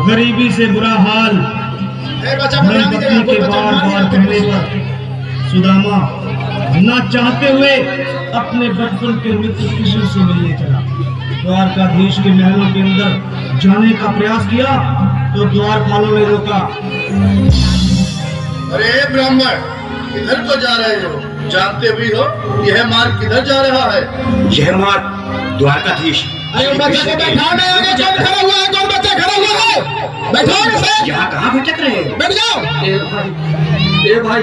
गरीबी से बुरा हाल पत्नी के बार बार कहने पर सुदामा न चाहते हुए अपने बचपन के मित्र कृष्ण से मिलने चला। द्वारकाधीश के महलों के अंदर जाने का प्रयास किया तो द्वारपालों ने रोका। अरे ब्राह्मण, किधर को जा रहे हो? जानते भी हो यह मार्ग किधर जा रहा है? यह मार्ग द्वारकाधीश। बच्चा बैठा में आगे कौन खड़ा हुआ है? कौन बच्चा खड़ा हुआ है? बैठो इसे। यहाँ कहाँ भटक रहे हो? बैठ जाओ। ए भाई,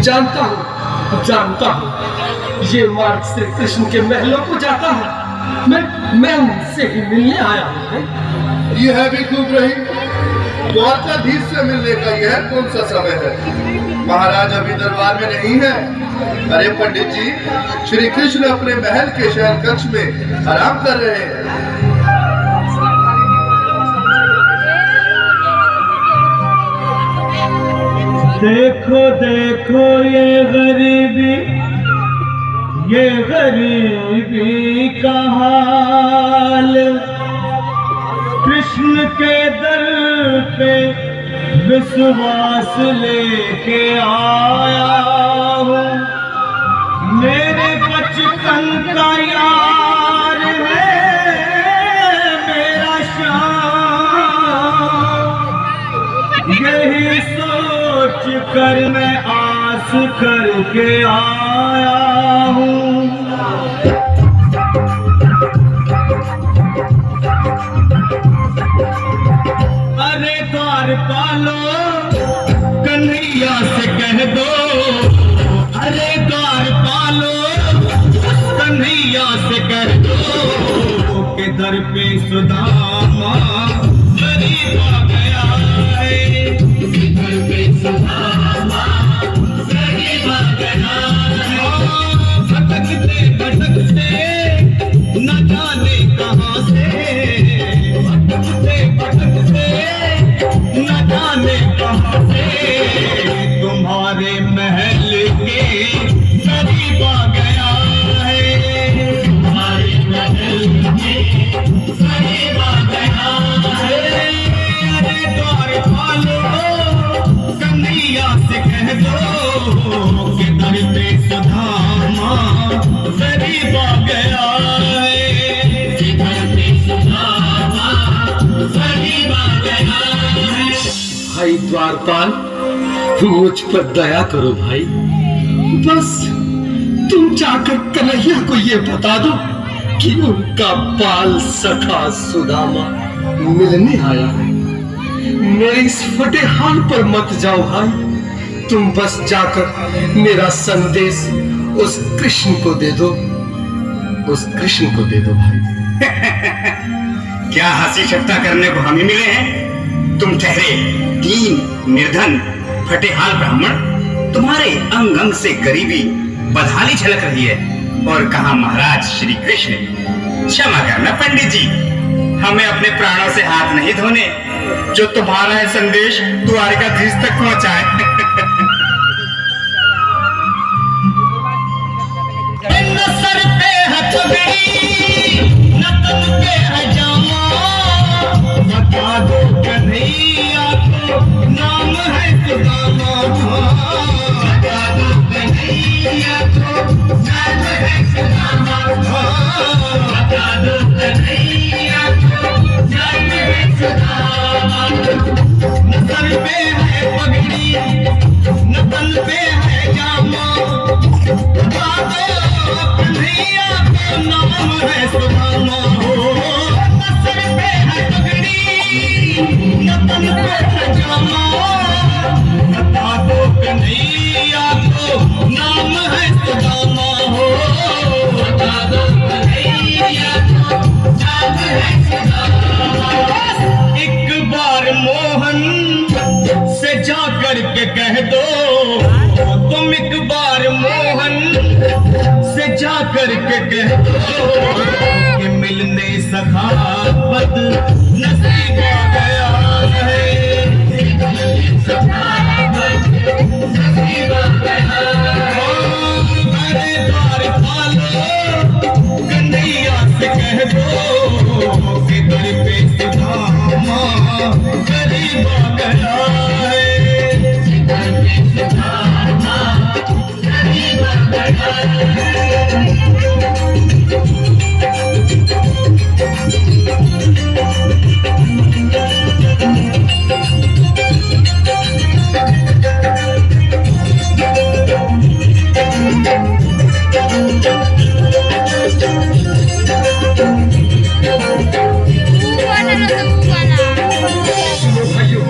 जानता हूँ ये मार्ग श्री कृष्ण के महलों को जाता है। मैं उनसे ही मिलने आया हूँ। यह भी खूब रही। द्वारकाधीश से मिलने का यह कौन सा समय है? महाराज अभी दरबार में नहीं है। अरे पंडित जी, श्री कृष्ण अपने महल के शयन कक्ष में आराम कर रहे हैं। देखो देखो ये गरीबी का हाल, कृष्ण के दर पे विश्वास लेके आया हूँ। मेरे बचपन का यार है मेरा श्याम, यही सोच कर मैं आस करके आया हूँ। अरे द्वारपालो कन्हैया से कह दो, अरे द्वारपालो कन्हैया से कह दो के दर पे सुदामा गरीब आ गया है। दर पे सुदामा गरीब आ गया है। भटकते भटकते न जाने कहाँ से, भटकते न जाने कहाँ से तुम्हारे महल के करीब आ गया है। तुम्हारे महल के करीब आ गया है। अरे द्वारपालो कन्हैया से कह दो कि दर पे सुदामा गरीब आ गया है। दर पे सुदामा गरीब आ गया है। भाई द्वारपाल, मुझ पर दया करो भाई। बस तुम जाकर कन्हैया को ये बता दो कि उनका बाल सखा सुदामा मिलने आया है। मेरे इस फटे हाल पर मत जाओ भाई। तुम बस जाकर मेरा संदेश उस कृष्ण को दे दो, उस कृष्ण को दे दो भाई। क्या हंसी ठट्टा करने को हमें मिले हैं? तुम ठहरे दीन निर्धन फटेहाल ब्राह्मण, तुम्हारे अंग अंग से गरीबी बदहाली झलक रही है। और कहा महाराज श्री कृष्ण। क्षमा करना पंडित जी, हमें अपने प्राणों से हाथ नहीं धोने जो तुम्हारा है संदेश द्वारकाधीश तक पहुंचाए। न सर पे है पगड़ी, न तन पे है जामा, बता दो कन्हैया को नाम है सुदामा। बता दो कन्हैया को नाम है सुदामा। बता दो कन्हैया को नाम है सुदामा। न सर पे है पगड़ी, न तन पे है जामा, बता दो कन्हैया का नाम है सुदामा। न सर पे है पगड़ी, न तन पे है जामा, बता दो कन्हैया को नाम है सुदामा। बता दो कन्हैया को नाम है सुदामा। एक बार मोहन से जा कर के कह दो, तुम एक बार मोहन से जा कर के कह दो कि मिलने सखावत नसीब आ गया है। सखावत नसीब आ गया है। अरे द्वारपालो कन्हैया से कह दो कि दर पे सुदामा सुनो भाइयों,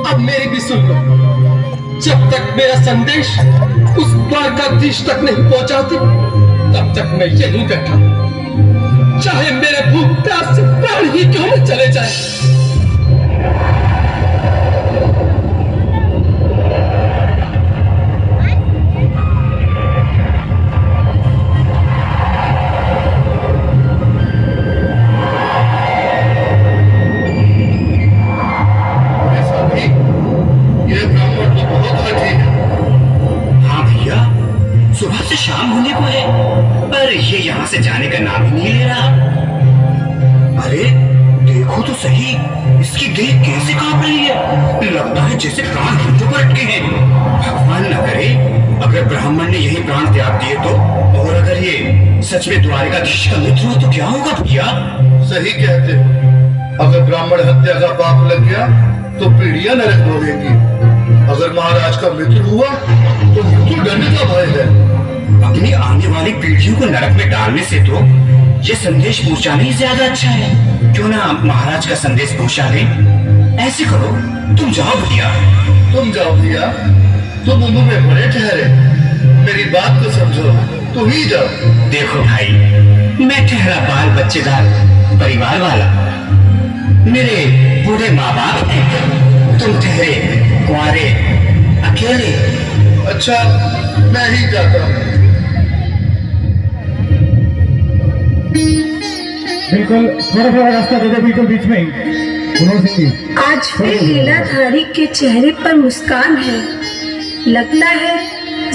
अब मेरी भी सुन लो। जब तक मेरा संदेश उस द्वारकाधीश तक नहीं पहुंचाती, तब तक मैं यहीं बैठा हूं। चाहे मेरे भूख प्यास से प्राण ही क्यों न चले जाए। सुबह से शाम होने को है, पर ये यहाँ से जाने का नाम ही नहीं ले रहा। अरे देखो तो सही, इसकी देह कैसे कांप रही है। लगता है जैसे प्राण हाथों पर अटके हैं। भगवान न करे अगर ब्राह्मण ने यही प्राण त्याग दिए तो, और अगर ये सच में द्वारकाधीश का मित्र हो तो क्या होगा भैया? सही कहते हो। अगर ब्राह्मण हत्या का पाप लग गया तो पीढ़ियां नरक भोगेंगी। अगर महाराज का मित्र हुआ तो मृत्यु दंड का भय है। अपनी आने वाली पीढ़ियों को नरक में डालने से तो ये संदेश पहुंचाना ही ज्यादा अच्छा है। क्यों ना महाराज का संदेश पहुंचा दें। ऐसे करो, तुम जाओ भैया। तुम जाओ भैया, तुम उम्र में बड़े ठहरे, मेरी बात को समझो, तुम ही जाओ। देखो भाई, मैं ठहरा बाल बच्चेदार परिवार वाला, मेरे बूढ़े माँ बाप हैं। तुम ठहरे कुंवारे अकेले। अच्छा, मैं ही जाता हूँ। बिल्कुल थोड़ा रास्ता दे दो, बिल्कुल बीच में ही। आज फिर लीलाधारी के चेहरे पर मुस्कान है। लगता है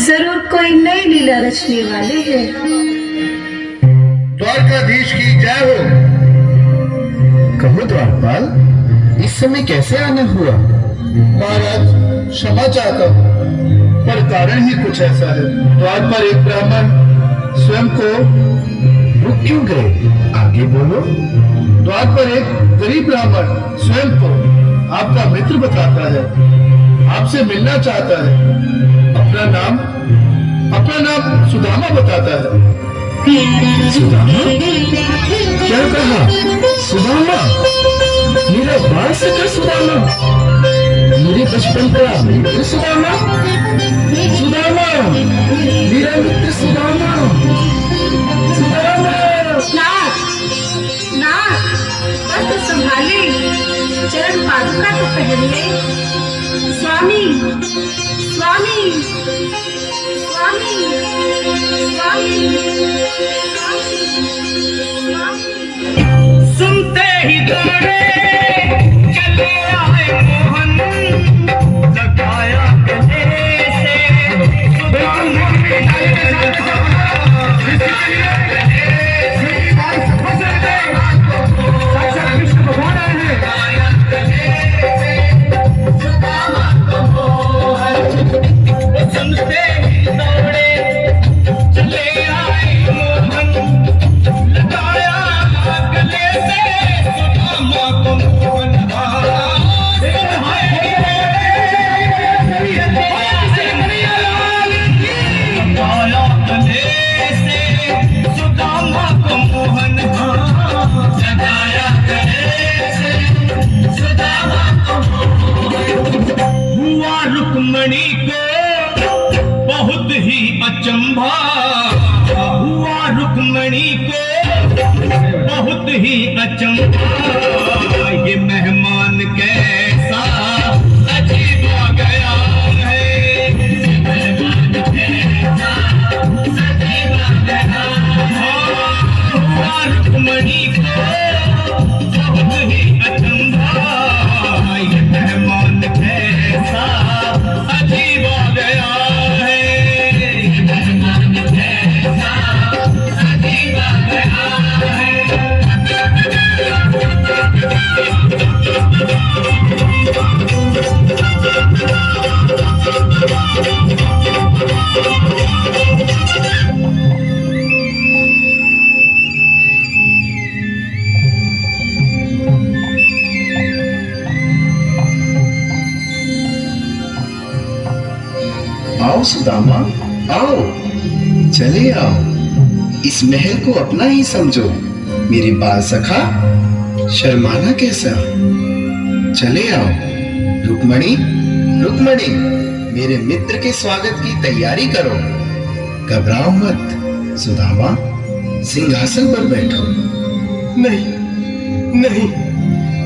जरूर कोई नई लीला रचने वाले हैं। द्वारकाधीश की जय हो। कहो द्वारपाल, इस समय कैसे आना हुआ? महाराज क्षमा चाहता हूँ, पर कारण ही कुछ ऐसा है। द्वार पर एक ब्राह्मण स्वयं को रुक क्यों गए? आगे बोलो। द्वार पर एक गरीब ब्राह्मण स्वयं को आपका मित्र बताता है, आपसे मिलना चाहता है। अपना नाम सुदामा बताता है। सुदामा? क्या कहा? सुदामा? मेरा बाल सका सुदामा? मेरे बचपन का मित्र सुदामा? सुदामा, मेरा मित्र सुदामा। सुदामा। नाथ, बस तो संभाले, चरण पादुका तो पहन ले। स्वामी, स्वामी, स्वामी, स्वामी, स्वामी। सुनते ही दौड़े चले आए मोहन, लगाया गले से सुनते ही दौड़े चले आए मोहन, लगाया गले से सुदामा को मोहन। हुआ रुक्मणी को बहुत ही अचंभा, हुआ रुक्मणी को बहुत ही अचंभा। ये मेहमान कैसा अजीब आ गया है, मेहमान कैसा अजीब आ गया है। हुआ रुक्मणी को बहुत ही अचंभा, ये मेहमान कैसा अजीब आ गया है, मेहमान कैसा अजीब आ गया है। आओ सुदामा, आओ, चले आओ। इस महल को अपना ही समझो, मेरे बाल सखा। शर्माना कैसा? चले आओ। रुक्मणी, रुक्मणी, मेरे मित्र के स्वागत की तैयारी करो। घबराओ मत। सुदामा, सिंहासन पर बैठो। नहीं नहीं,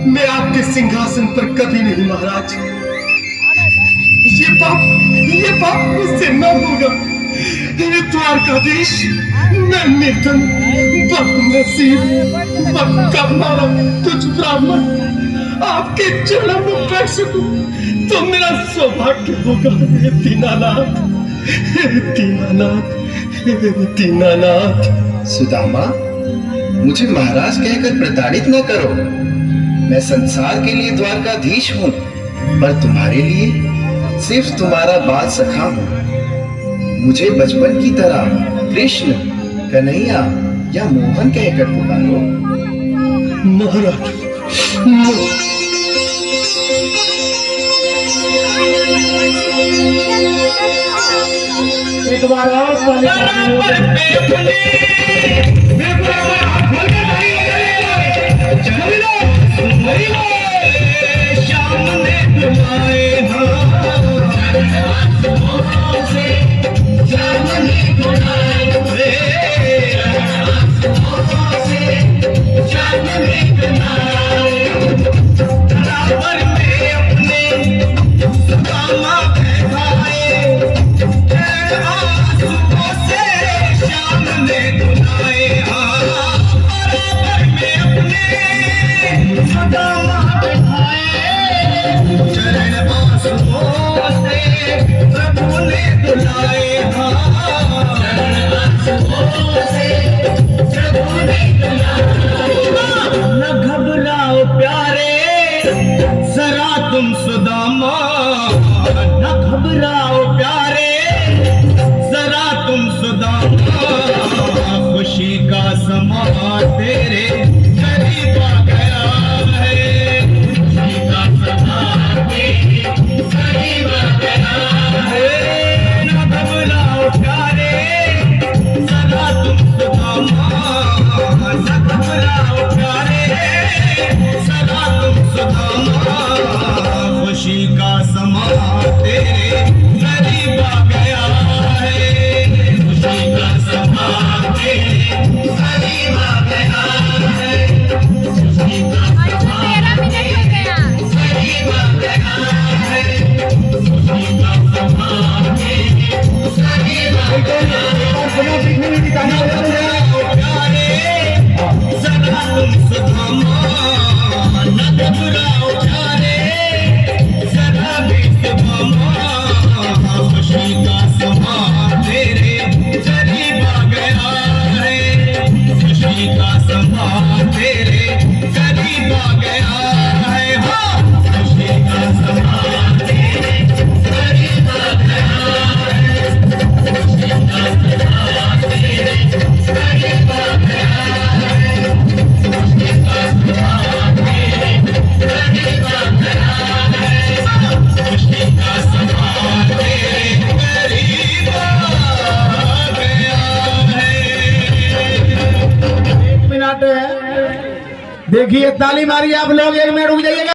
मैं आपके सिंहासन पर कभी नहीं महाराज। ये पाप मुझसे न होगा। द्वारकाधीश, मैं निर्धन, बदनसीब, बदकर्मारा तुझ ब्राह्मण आपके चरणों में बैठ सकूं तो मेरा सौभाग्य होगा। हे दीनानाथ, हे दीनानाथ, हे दीनानाथ। सुदामा, मुझे महाराज कहकर प्रताड़ित न करो। मैं संसार के लिए द्वारकाधीश हूँ, पर तुम्हारे लिए सिर्फ तुम्हारा बाल सखा हूँ। मुझे बचपन की तरह कृष्ण, कन्हैया या मोहन कहकर पुकारो। महाराज, एक बार और तुम सुदामा, न घबराओ प्यारे, जरा तुम सुदामा। खुशी का समा तेरे करीब आ गया है। खुशी का समा तेरे करीब आ गया है। न घबराओ प्यारे, जरा तुम सुदामा, न घबराओ प्यारे, जरा तुम सुदामा। खुशी का समा तेरे करीब आ गया है। खुशी का समा तेरे करीब आ गया है। खुशी का समा तेरे करीब आ गया है। खुशी का समा तेरे करीब आ गया है। जरा तुम सुदामा, न घबराओ प्यारे, खुशी का समा तेरे करीब आ गया है। खुशी का समा तेरे करीब आ गया है। हाँ, खुशी का समा तेरे करीब आ गया है। खुशी का समा तेरे करीब आ गया है। खुशी का समा तेरे करीब आ गया है। खुशी का समा तेरे करीब आ गया है। 1 मिनट देखिए, ताली मारिए आप लोग, 1 मिनट रुक जाइएगा।